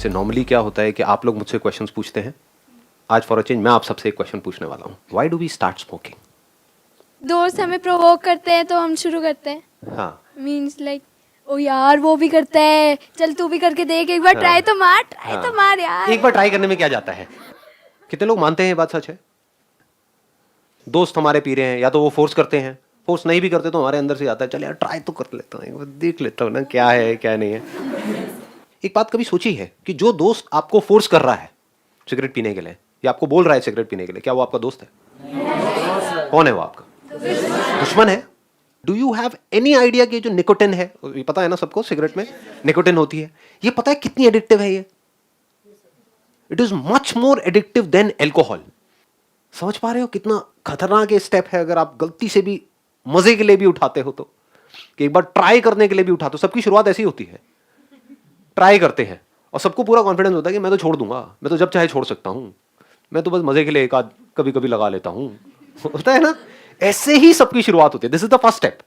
वैसे नॉर्मली क्या होता है कि आप लोग मुझसे क्वेश्चंस पूछते हैं, आज फॉर अ चेंज मैं आप सबसे एक क्वेश्चन पूछने वाला हूँ. Why do we start smoking? दोस्त हमें प्रोवोक करते हैं तो हम शुरू करते हैं. हाँ, मीन्स लाइक ओ यार वो भी करता है, चल तू भी करके देख, एक बार हाँ, ट्राई तो मार, हाँ. यार. एक बार ट्राई करने में क्या जाता है? कितने लोग मानते हैं ये बात सच है? दोस्त हमारे पी रहे हैं, या तो वो फोर्स करते हैं, फोर्स नहीं भी करते तो हमारे अंदर से आता है चल यार ट्राई तो कर लेता हूँ, एक बार देख लेता हूँ ना क्या है क्या नहीं है. एक बात कभी सोची है कि जो दोस्त आपको फोर्स कर रहा है सिगरेट पीने के लिए या आपको बोल रहा है सिगरेट पीने के लिए, क्या वो आपका दोस्त है? कौन है वो आपका? दुश्मन है. Do you have any idea कि जो निकोटिन है, ये पता है ना सबको, सिगरेट में निकोटिन होती है, ये पता है कितनी एडिक्टिव है ये? It is much more addictive than alcohol. समझ पा रहे हो कितना खतरनाक ये स्टेप है? अगर आप गलती से भी मजे के लिए भी उठाते हो तो, कि एक बार ट्राई करने के लिए भी उठाते हो. सबकी शुरुआत ऐसी होती है, ट्राई करते हैं और सबको पूरा कॉन्फिडेंस होता है कि मैं तो छोड़ दूंगा, मैं तो जब चाहे छोड़ सकता हूं, मैं तो बस मजे के लिए एक आध कभी कभी लगा लेता हूं. होता है ना, ऐसे ही सबकी शुरुआत होती है. This is the first step.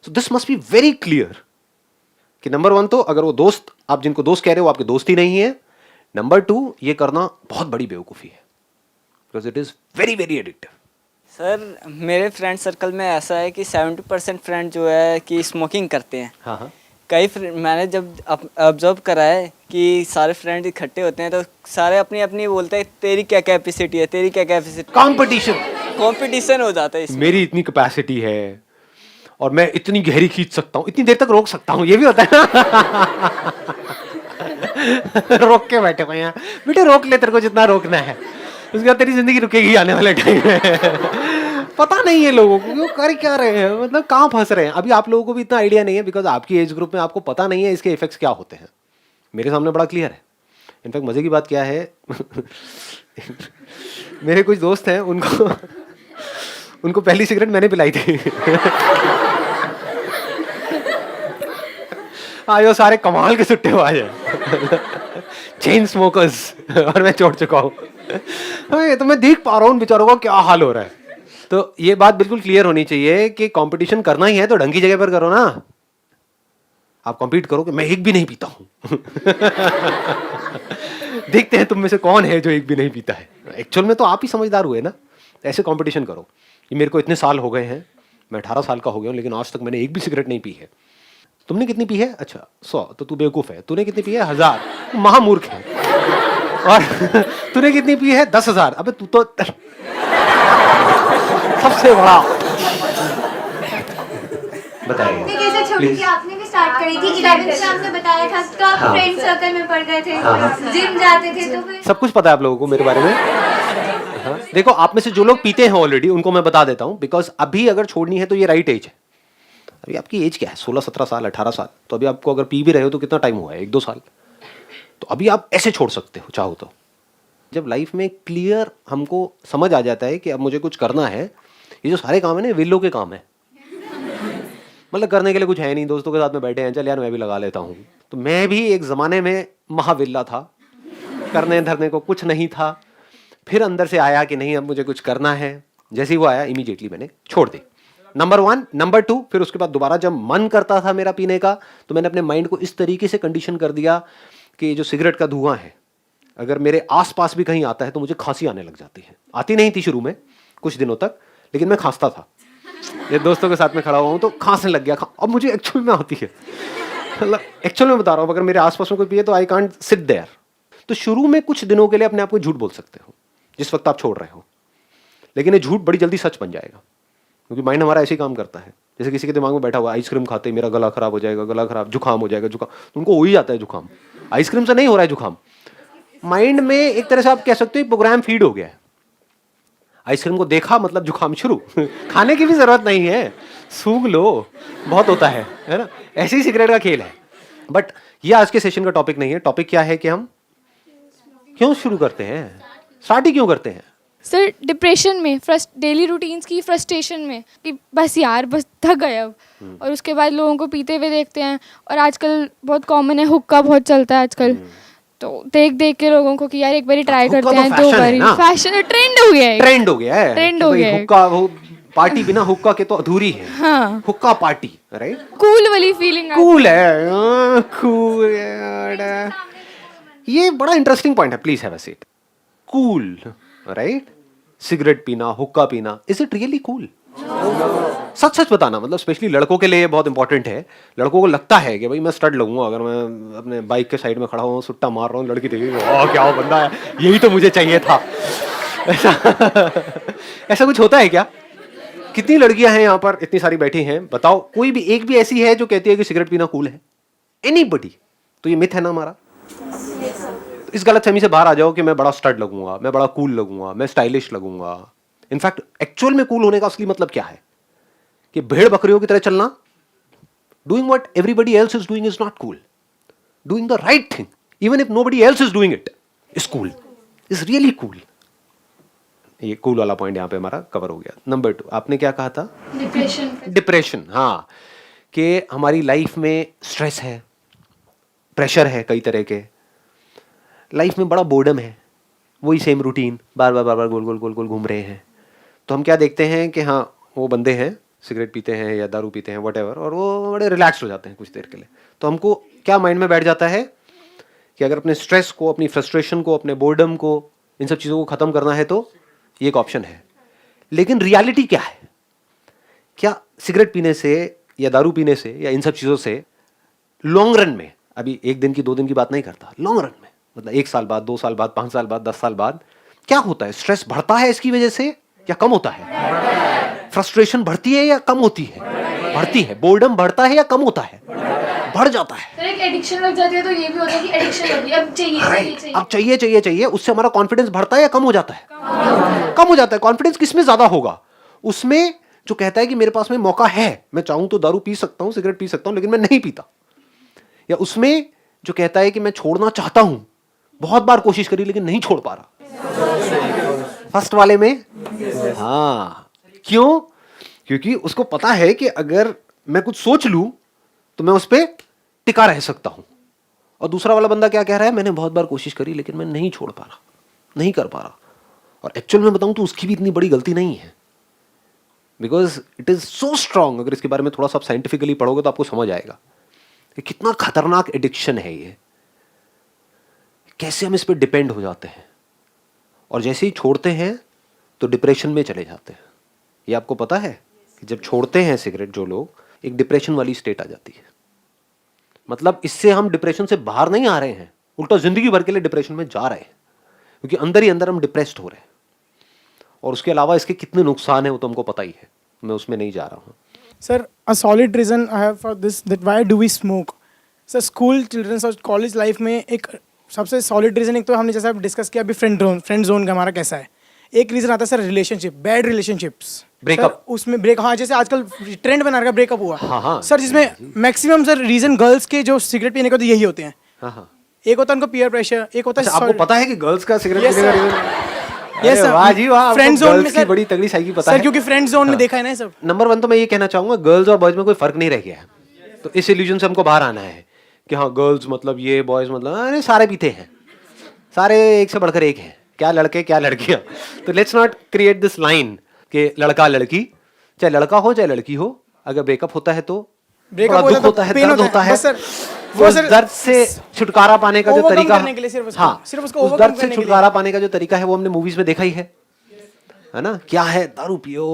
So this must be very clear कि नंबर वन तो अगर वो दोस्त, आप जिनको दोस्त कह रहे हो वो आपके दोस्त ही नहीं है. नंबर टू, ये करना बहुत बड़ी बेवकूफी है, because it is very very addictive. Sir मेरे फ्रेंड सर्कल में ऐसा है कि 70% फ्रेंड जो है कि स्मोकिंग करते हैं. हाँ हाँ. मैंने जब ऑब्जर्व करा है कि सारे फ्रेंड इकट्ठे होते हैं तो सारे अपनी अपनी बोलते हैं तेरी क्या कैपेसिटी है, तेरी क्या कैपेसिटी. कंपटीशन हो जाता है इसमें. मेरी इतनी कैपेसिटी है और मैं इतनी गहरी खींच सकता हूँ, इतनी देर तक रोक सकता हूँ, ये भी होता है ना. रोक के बैठे हुए हैं, बेटे रोक ले, तेरे को जितना रोकना है, उसके बाद तेरी जिंदगी रुकेगी आने वाले टाइम में. पता नहीं है लोगों को वो कर क्या रहे हैं, मतलब कहाँ फंस रहे हैं. अभी आप लोगों को भी इतना आइडिया नहीं है बिकॉज आपकी एज ग्रुप में आपको पता नहीं है इसके इफेक्ट्स क्या होते हैं. मेरे सामने बड़ा क्लियर है. इनफैक्ट मजे की बात क्या है, मेरे कुछ दोस्त हैं, उनको पहली सिगरेट मैंने पिलाई थी. आज वो सारे कमाल के सुट्टे हुआ है, चेन स्मोकर्स, और मैं छोड़ चुका हूँ. तो मैं देख पा रहा हूँ बेचारों का क्या हाल हो रहा है. तो ये बात बिल्कुल क्लियर होनी चाहिए कि कंपटीशन करना ही है तो ढंग की जगह पर करो ना. आप कॉम्पीट करो कि मैं एक भी नहीं पीता हूँ. देखते हैं तुम में से कौन है जो एक भी नहीं पीता है. एक्चुअल में तो आप ही समझदार हुए ना. ऐसे कंपटीशन करो कि मेरे को इतने साल हो गए हैं, मैं 18 साल का हो गया हूँ, लेकिन आज तक मैंने एक भी सिगरेट नहीं पी है. तुमने कितनी पी है? अच्छा 100, तो तू बेवकूफ है. तूने कितनी पी है? 1000, तू महामूर्ख है. और तूने कितनी पी है? 10,000. अबे तू तो सबसे बड़ा. बताइए कैसे छोटी थी, आपने भी स्टार्ट करी थी 11th से, आपने बताया था तो आप फ्रेंड सर्कल में पढ़ गए थे, जिम जाते थे, तो फिर सब कुछ पता है आप लोगों को मेरे बारे में. हाँ? देखो आप में से जो लोग पीते हैं ऑलरेडी उनको मैं बता देता हूँ, बिकॉज अभी अगर छोड़नी है तो ये राइट एज है. अभी आपकी एज क्या है? 16-17 साल, 18 साल. तो अभी आपको अगर पी भी रहे हो तो कितना टाइम हुआ है? 1-2 साल. तो अभी आप ऐसे छोड़ सकते हो चाहो तो. जब लाइफ में क्लियर हमको समझ आ जाता है कि अब मुझे कुछ करना है, ये जो सारे काम है ना विल्लो के काम है. मतलब करने के लिए कुछ है नहीं, दोस्तों के साथ में बैठे हैं, चल यार मैं भी लगा लेता हूँ. तो मैं भी एक ज़माने में महाविल्ला था, करने धरने को कुछ नहीं था. फिर अंदर से आया कि नहीं अब मुझे कुछ करना है. जैसे ही वो आया इमीडिएटली मैंने छोड़ दी. नंबर 1. नंबर 2, फिर उसके बाद दोबारा जब मन करता था मेरा पीने का तो मैंने अपने माइंड को इस तरीके से कंडीशन कर दिया कि जो सिगरेट का धुआं है अगर मेरे आसपास भी कहीं आता है तो मुझे खांसी आने लग जाती है. आती नहीं थी शुरू में कुछ दिनों तक, लेकिन मैं खांसता था. ये दोस्तों के साथ में खड़ा हुआ हूँ तो खांसने लग गया. अब मुझे एक्चुअल में आती है, मतलब एक्चुअल में बता रहा हूँ. अगर मेरे आसपास में कोई पिए तो आई कांट सिट देयर. तो शुरू में कुछ दिनों के लिए अपने आप को झूठ बोल सकते हो जिस वक्त आप छोड़ रहे हो, लेकिन ये झूठ बड़ी जल्दी सच बन जाएगा क्योंकि माइंड हमारा ऐसे ही काम करता है. जैसे किसी के दिमाग में बैठा हुआ आइसक्रीम खाते मेरा गला खराब हो जाएगा, गला खराब, जुकाम हो जाएगा. जुकाम तो उनको हो ही जाता है जुकाम. आइसक्रीम से नहीं हो रहा है जुकाम. माइंड में एक तरह से आप कह सकते हो प्रोग्राम फीड हो गया है. आइसक्रीम को देखा मतलब जुकाम शुरू. खाने की भी जरूरत नहीं है, सूंघ लो, बहुत होता है ना. ऐसे ही सिगरेट का खेल है. बट ये आज के सेशन का टॉपिक नहीं है. टॉपिक क्या है कि हम क्यों शुरू करते हैं, स्टार्ट ही क्यों करते हैं. सर डिप्रेशन में, डेली रूटीन्स की फ्रस्ट्रेशन में कि बस यार बस थक गए अब. और उसके बाद लोगों को पीते हुए देखते हैं. और आजकल बहुत कॉमन है, हुक्का बहुत चलता है आजकल. तो देख देख के लोगों को कि यार एक बारी ट्राई करते हैं, 2 बारी. फैशन ट्रेंड हो गया है. ट्रेंड हो गया है. हुक्का वो पार्टी बिना हुक्का के तो अधूरी है. हाँ, हुक्का पार्टी, राइट. कूल वाली फीलिंग. कूल है, कूल. ये बड़ा इंटरेस्टिंग पॉइंट है, please have a seat. Cool, right? Cigarette पीना, हुक्का पीना, इज इट रियली कूल? सच सच बताना, मतलब स्पेशली लड़कों के लिए ये बहुत इंपॉर्टेंट है। लड़कों को लगता है कि भाई मैं स्टड लगूंगा अगर मैं अपने बाइक के साइड में खड़ा हूँ, सुट्टा मार रहा हूँ, लड़की देखेगी, ओह क्या वो बंदा है, यही तो मुझे चाहिए था। ऐसा ऐसा कुछ होता है क्या? कितनी लड़कियां हैं यहाँ पर, इतनी सारी बैठी हैं, बताओ कोई भी एक भी ऐसी है जो कहती है कि सिगरेट पीना कूल है? एनीबडी? तो ये मिथ है ना हमारा। तो इस गलतफहमी से बाहर आ जाओ कि मैं बड़ा स्टड लगूंगा, मैं बड़ा कूल लगूंगा, मैं स्टाइलिश लगूंगा। इनफैक्ट एक्चुअल में कूल होने का असली मतलब क्या है? कि भेड़ बकरियों की तरह चलना, doing what everybody else is doing is not cool. Doing the right thing even if nobody else is doing it is cool, is really cool. ये कूल वाला पॉइंट यहाँ पे हमारा कवर हो गया। नंबर 2, आपने क्या कहा था? डिप्रेशन। हाँ, कि हमारी लाइफ में स्ट्रेस है, प्रेशर है कई तरह के, लाइफ में बड़ा बोर्डम है, वही सेम रूटीन बार बार बार बार गोल गोल गोल गोल घूम रहे हैं। तो हम क्या देखते हैं कि हाँ वो बंदे हैं, सिगरेट पीते हैं या दारू पीते हैं व्हाटएवर, और वो बड़े रिलैक्स हो जाते हैं कुछ देर के लिए। तो हमको क्या माइंड में बैठ जाता है कि अगर अपने स्ट्रेस को, अपनी फ्रस्ट्रेशन को, अपने बोर्डम को, इन सब चीज़ों को ख़त्म करना है तो ये एक ऑप्शन है। लेकिन रियलिटी क्या है? क्या सिगरेट पीने से या दारू पीने से या इन सब चीज़ों से लॉन्ग रन में, अभी 1 दिन की 2 दिन की बात नहीं करता, लॉन्ग रन में मतलब 1 साल बाद, 2 साल बाद, 5 साल बाद, 10 साल बाद क्या होता है? स्ट्रेस बढ़ता है इसकी वजह से या कम होता है? फ्रस्ट्रेशन बढ़ती है या कम होती है? बढ़ती है। बोर्डम बढ़ता है या कम होता है? बढ़ जाता है। सर एक एडिक्शन लग जाती है तो ये भी होता है कि एडिक्शन लगी, अब चाहिए। अब चाहिए चाहिए चाहिए, उससे हमारा कॉन्फिडेंस बढ़ता है या कम हो जाता है? कम हो जाता है। कॉन्फिडेंस किसमें ज्यादा होगा? उसमें जो कहता है कि मेरे पास में मौका है, मैं चाहूं तो दारू पी सकता हूं, सिगरेट पी सकता हूं, लेकिन मैं नहीं पीता। या उसमें जो कहता है कि मैं छोड़ना चाहता हूं, बहुत बार कोशिश करी लेकिन नहीं छोड़ पा रहा। फर्स्ट वाले में हाँ, क्यों? क्योंकि उसको पता है कि अगर मैं कुछ सोच लूं तो मैं उस पर टिका रह सकता हूं। और दूसरा वाला बंदा क्या कह रहा है? मैंने बहुत बार कोशिश करी लेकिन मैं नहीं छोड़ पा रहा, नहीं कर पा रहा। और एक्चुअल में बताऊं तो उसकी भी इतनी बड़ी गलती नहीं है, because it is so strong. अगर इसके बारे में थोड़ा सा साइंटिफिकली पढ़ोगे तो आपको समझ आएगा कि कितना खतरनाक एडिक्शन है ये, कैसे हम इस पर डिपेंड हो जाते हैं और जैसे ही छोड़ते हैं तो डिप्रेशन में चले जाते हैं। ये आपको पता है कि जब छोड़ते हैं सिगरेट जो लोग, एक डिप्रेशन वाली स्टेट आ जाती है। मतलब इससे हम डिप्रेशन से बाहर नहीं आ रहे हैं, उल्टा जिंदगी भर के लिए डिप्रेशन में जा रहे हैं, क्योंकि अंदर ही अंदर हम डिप्रेस्ड हो रहे हैं। और उसके अलावा इसके कितने नुकसान हैं वो तो हमको पता ही है, मैं उसमें नहीं जा रहा हूँ। Sir, a solid reason I have for this, that why do we smoke? Sir, school children और कॉलेज लाइफ में एक सबसे सॉलिड रीजन, एक तो हमने जैसा डिस्कस किया अभी फ्रेंड जोन का हमारा कैसा है। एक रीजन आता है sir relationship, bad relationships, breakup. उसमें ब्रेक, हाँ जैसे आजकल ट्रेंड बना रखा ब्रेकअप हुआ। हाँ, सर जिसमें मैक्सिमम सर रीजन गर्ल्स के जो सिगरेट पीने का तो यही होते हैं। हाँ। एक होता है उनको पीयर प्रेशर, एक होता है आपको पता है कि गर्ल्स का सिगरेट Yes, पीने का sir. रीजन? Yes, sir. वाह जी वाह, Friend zone में गर्ल्स की sir- बड़ी तगड़ी साइकी पता सर है। क्योंकि फ्रेंड जोन में देखा है ना सब। नंबर 1 तो मैं ये कहना चाहूंगा, गर्ल्स और बॉयज में कोई फर्क नहीं रह गया है। तो इस इल्यूजन से हमको बाहर आना है कि हाँ गर्ल्स मतलब ये, बॉयज मतलब अरे सारे पीते हैं, सारे एक से बढ़कर एक हैं, क्या लड़के क्या लड़कियां। तो let's not create this line कि लड़का लड़की, चाहे लड़का हो चाहे लड़की हो, अगर ब्रेकअप होता है तो ब्रेकअप दुख होता है, दर्द होता है। बस सर वो दर्द से छुटकारा पाने का जो overcome तरीका, करने के लिए सिर्फ उसको- हाँ, सिर्फ उसको उस overcome दर्द से करने के लिए। छुटकारा पाने का जो तरीका है वो हमने मूवीज में देखा ही है ना? क्या है? दारू पियो,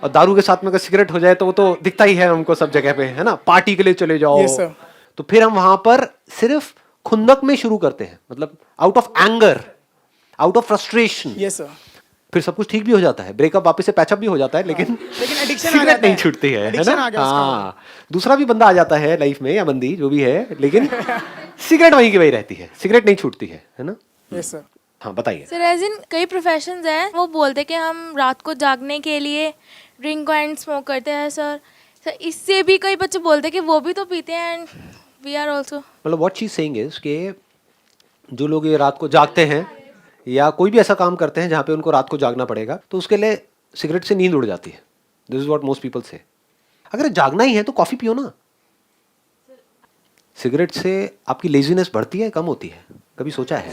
और दारू के साथ में अगर सिगरेट हो जाए तो वो तो दिखता ही है हमको सब जगह पे, है ना? पार्टी के लिए चले जाओ। Yes, sir. तो फिर हम वहां पर सिर्फ खुंदक में शुरू करते हैं, मतलब out of anger, out of frustration. Yes sir. फिर सब कुछ ठीक भी हो जाता है, ब्रेकअप वापस से पैचअप भी हो जाता है, लेकिन एडिक्शन सिगरेट नहीं छूटती है Addiction ना? आ गया उसका। हाँ, दूसरा भी बंदा आ जाता है लाइफ में या बंदी जो भी है, लेकिन सिगरेट वहीं की वही रहती है, सिगरेट नहीं छूटती है ना? Yes sir. हाँ बताइए। सर एज इन कई प्रोफेशंस हैं वो बोलते हैं कि हम रात को जागने के लिए ड्रिंक एंड स्मोक करते हैं सर। सर इससे भी कई बच्चे बोलते हैं कि वो भी तो पीते हैं एंड वी आर ऑल्सो। मतलब what she is saying is कि जो लोग ये रात को जागते हैं या कोई भी ऐसा काम करते हैं जहाँ पे उनको रात को जागना पड़ेगा, तो उसके लिए सिगरेट से नींद उड़ जाती है। This is what most people से। अगर जागना ही है तो कॉफी पियो ना। सिगरेट से आपकी लेजीनेस बढ़ती है कम होती है? कभी सोचा है?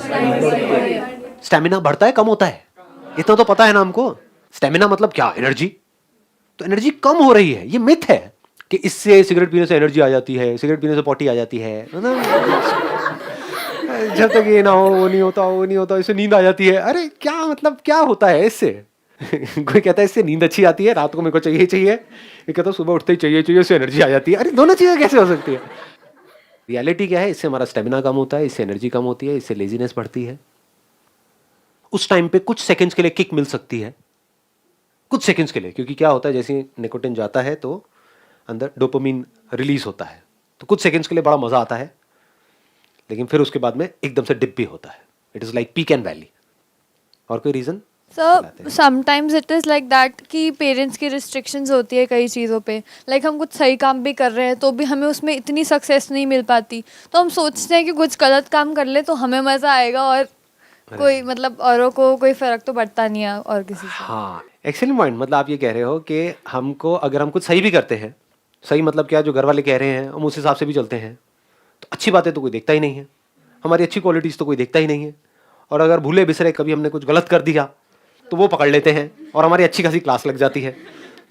स्टेमिना बढ़ता है कम होता है? इतना तो पता है ना हमको। स्टेमिना मतलब क्या? एनर्जी। तो एनर्जी कम हो रही है, ये मिथ है कि इससे सिगरेट पीने से एनर्जी आ जाती है, सिगरेट पीने से पॉटी आ जाती है। जब तक ये ना हो वो नहीं होता, वो नहीं होता, इससे नींद आ जाती है। अरे क्या मतलब क्या होता है इससे? कोई कहता है इससे नींद अच्छी आती है, रात को मेरे को चाहिए चाहिए, ये कहता है सुबह उठते ही चाहिए चाहिए, इससे एनर्जी आ जाती है। अरे दोनों चीज़ें कैसे हो सकती है? रियलिटी क्या है, इससे हमारा स्टेमिना कम होता है, इससे एनर्जी कम होती है, इससे लेजीनेस बढ़ती है। उस टाइम पे कुछ सेकंड्स के लिए किक मिल सकती है, कुछ सेकंड्स के लिए, क्योंकि क्या होता है जैसे निकोटिन जाता है तो अंदर डोपामिन रिलीज होता है, तो कुछ सेकंड्स के लिए बड़ा मजा आता है, लेकिन फिर उसके बाद में एकदम से डिप भी होता है। It is like peak and valley. और कोई reason? Sir sometimes it is like that कि पेरेंट्स की रिस्ट्रिक्शंस होती है कई चीज़ों पे, लाइक हम कुछ सही काम भी कर रहे हैं तो भी हमें उसमें इतनी सक्सेस नहीं मिल पाती, तो हम सोचते हैं कि कुछ गलत काम कर ले तो हमें मज़ा आएगा और कोई मतलब औरों को कोई फ़र्क तो पड़ता नहीं है और किसी से। हाँ, एक्सीलेंट पॉइंट। मतलब आप ये कह रहे हो कि हमको अगर हम कुछ सही भी करते हैं, सही मतलब क्या, जो घर वाले कह रहे हैं हम उस हिसाब से भी चलते हैं, तो अच्छी बातें तो कोई देखता ही नहीं है, हमारी अच्छी क्वालिटीज़ तो कोई देखता ही नहीं है। और अगर भूले बिसरे कभी हमने कुछ गलत कर दिया तो वो पकड़ लेते हैं और हमारी अच्छी खासी क्लास लग जाती है।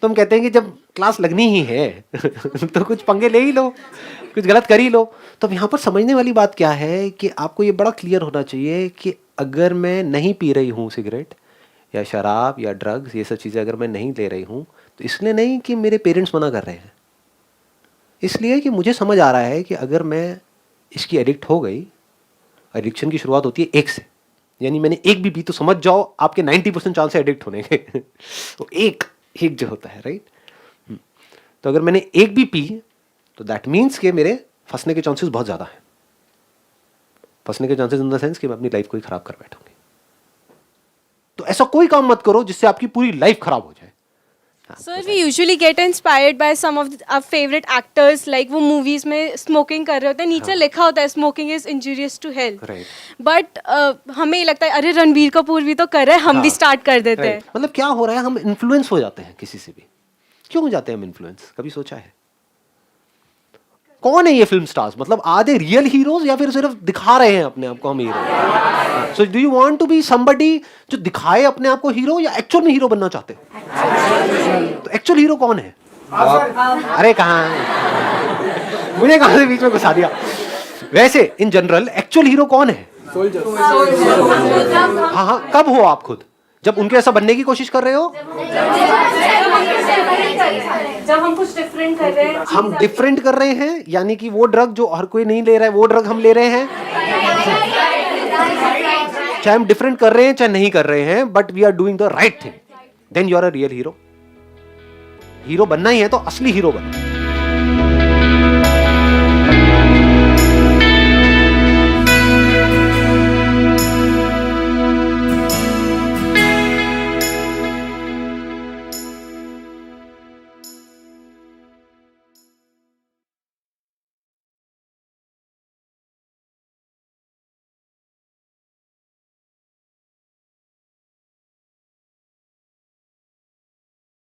तो हम कहते हैं कि जब क्लास लगनी ही है तो कुछ पंगे ले ही लो, कुछ गलत कर ही लो। तो अब यहाँ पर समझने वाली बात क्या है कि आपको ये बड़ा क्लियर होना चाहिए कि अगर मैं नहीं पी रही हूँ सिगरेट या शराब या ड्रग्स, ये सब चीज़ें अगर मैं नहीं ले रही हूँ, तो इसलिए नहीं कि मेरे पेरेंट्स मना कर रहे हैं, इसलिए कि मुझे समझ आ रहा है कि अगर मैं इसकी एडिक्ट हो गई, एडिक्शन की शुरुआत होती है एक से, यानी मैंने एक भी पी तो समझ जाओ आपके 90% चांस है एडिक्ट होने के। तो एक जो होता है, राइट। तो अगर मैंने एक भी पी तो दैट मीन्स कि मेरे फंसने के चांसेस बहुत ज़्यादा हैं। फंसने के चांसेस इन द सेंस कि मैं अपनी लाइफ को ही खराब कर बैठूंगी। तो ऐसा कोई काम मत करो जिससे आपकी पूरी लाइफ खराब हो जाए। Sir, we usually get inspired by some of our favorite actors, like वो movies में smoking कर रहे होते हैं, नीचे लिखा होता है smoking is injurious to health. Right. But हमें ये लगता है अरे रणबीर कपूर भी तो कर रहे हैं, हम भी स्टार्ट कर देते हैं। मतलब क्या हो रहा है, हम इन्फ्लुएंस हो जाते हैं किसी से भी। क्यों हो जाते हैं हम इन्फ्लुएंस, कभी सोचा है? कौन है ये फिल्म स्टार्स? मतलब आर दे रियल हीरोज या फिर सिर्फ दिखा रहे हैं अपने आप को हम hero? So do you want to be somebody जो दिखाए अपने आप को हीरो, या एक्चुअल में हीरो बनना चाहते हो? तो एक्चुअल हीरो कौन है? अरे कहाँ, मुझे कहाँ से बीच में घुसा दिया। वैसे इन जनरल एक्चुअल हीरो कौन है? हाँ हाँ, कब हो आप खुद? जब उनके ऐसा बनने की कोशिश कर रहे हो? जब हम कुछ डिफरेंट कर रहे हैं, हम डिफरेंट कर रहे हैं, यानी कि वो ड्रग जो हर कोई नहीं ले रहा है वो ड्रग हम ले रहे हैं। चाहे हम डिफरेंट कर रहे हैं चाहे नहीं कर रहे हैं, but we are doing the right thing, then you are a real hero. Hero बनना ही है तो असली हीरो बनो।